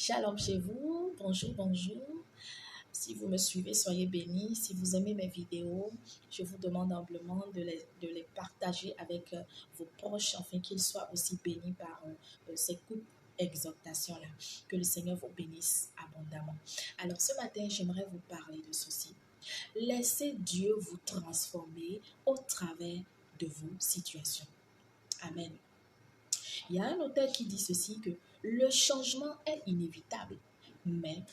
Shalom chez vous, bonjour, bonjour. Si vous me suivez, soyez bénis. Si vous aimez mes vidéos, je vous demande humblement de les partager avec vos proches afin qu'ils soient aussi bénis par ces courtes exhortations-là. Que le Seigneur vous bénisse abondamment. Alors ce matin, j'aimerais vous parler de ceci. Laissez Dieu vous transformer au travers de vos situations. Amen. Il y a un auteur qui dit ceci, que le changement est inévitable, mais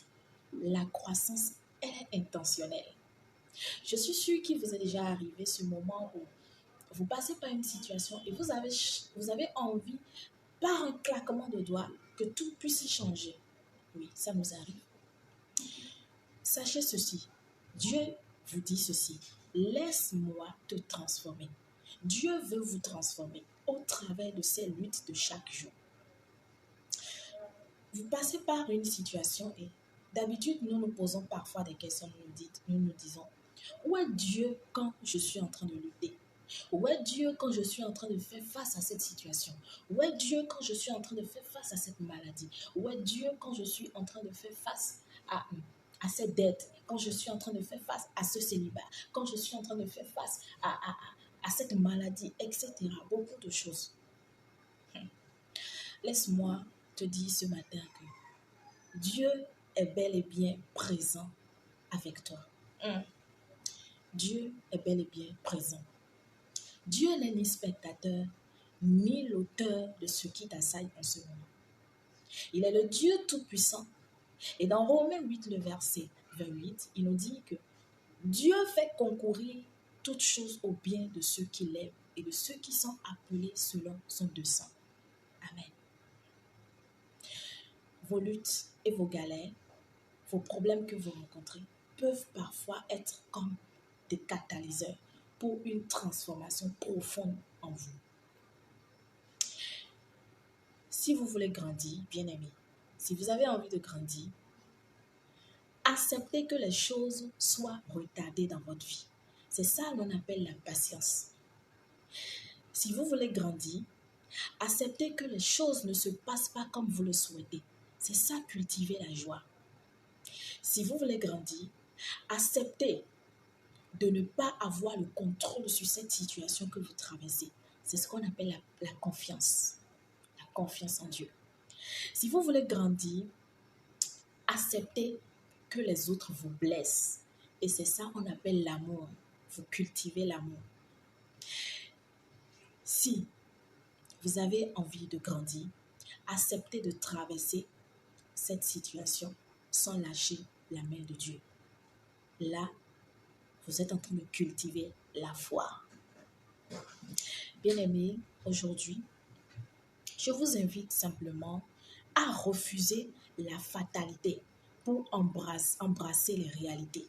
la croissance est intentionnelle. Je suis sûre qu'il vous est déjà arrivé ce moment où vous passez par une situation et vous avez envie, par un claquement de doigts, que tout puisse changer. Oui, ça nous arrive. Sachez ceci, Dieu vous dit ceci, laisse-moi te transformer. Dieu veut vous transformer au travers de ces luttes de chaque jour. Vous passez par une situation et d'habitude, nous nous posons parfois des questions, nous nous disons, où est Dieu quand je suis en train de lutter? Où est Dieu quand je suis en train de faire face à cette situation? Où est Dieu quand je suis en train de faire face à cette maladie? Où est Dieu quand je suis en train de faire face à cette dette? Quand je suis en train de faire face à ce célibat? Quand je suis en train de faire face à cette maladie, etc. Beaucoup de choses. Laisse-moi te dire ce matin que Dieu est bel et bien présent avec toi. Dieu est bel et bien présent. Dieu n'est ni spectateur, ni l'auteur de ce qui t'assaille en ce moment. Il est le Dieu tout-puissant. Et dans Romains 8, le verset 28, il nous dit que Dieu fait concourir toutes choses au bien de ceux qui l'aiment et de ceux qui sont appelés selon son dessein. Amen. Vos luttes et vos galères, vos problèmes que vous rencontrez peuvent parfois être comme des catalyseurs pour une transformation profonde en vous. Si vous voulez grandir, bien-aimés, si vous avez envie de grandir, acceptez que les choses soient retardées dans votre vie. C'est ça qu'on appelle la patience. Si vous voulez grandir, acceptez que les choses ne se passent pas comme vous le souhaitez. C'est ça, cultiver la joie. Si vous voulez grandir, acceptez de ne pas avoir le contrôle sur cette situation que vous traversez. C'est ce qu'on appelle la confiance. La confiance en Dieu. Si vous voulez grandir, acceptez que les autres vous blessent. Et c'est ça qu'on appelle l'amour. Vous cultivez l'amour. Si vous avez envie de grandir, acceptez de traverser cette situation sans lâcher la main de Dieu. Là, vous êtes en train de cultiver la foi. Bien-aimés, aujourd'hui, je vous invite simplement à refuser la fatalité pour embrasser les réalités.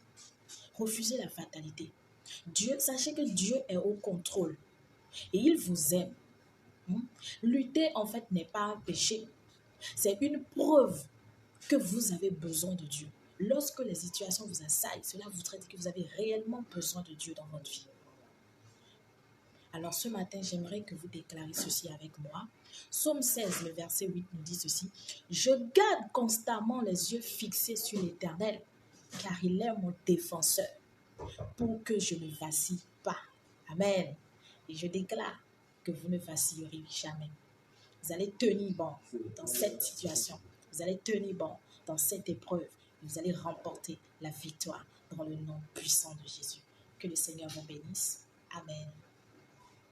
Refusez la fatalité. Sachez que Dieu est au contrôle et il vous aime. Lutter, en fait, n'est pas un péché. C'est une preuve que vous avez besoin de Dieu. Lorsque les situations vous assaillent, cela voudrait dire que vous avez réellement besoin de Dieu dans votre vie. Alors ce matin, j'aimerais que vous déclariez ceci avec moi. Psaume 16, le verset 8 nous dit ceci. Je garde constamment les yeux fixés sur l'Éternel, car il est mon défenseur, pour que je ne vacille pas. Amen. Et je déclare que vous ne vacillerez jamais. Vous allez tenir bon dans cette situation. Vous allez tenir bon dans cette épreuve. Vous allez remporter la victoire dans le nom puissant de Jésus. Que le Seigneur vous bénisse. Amen.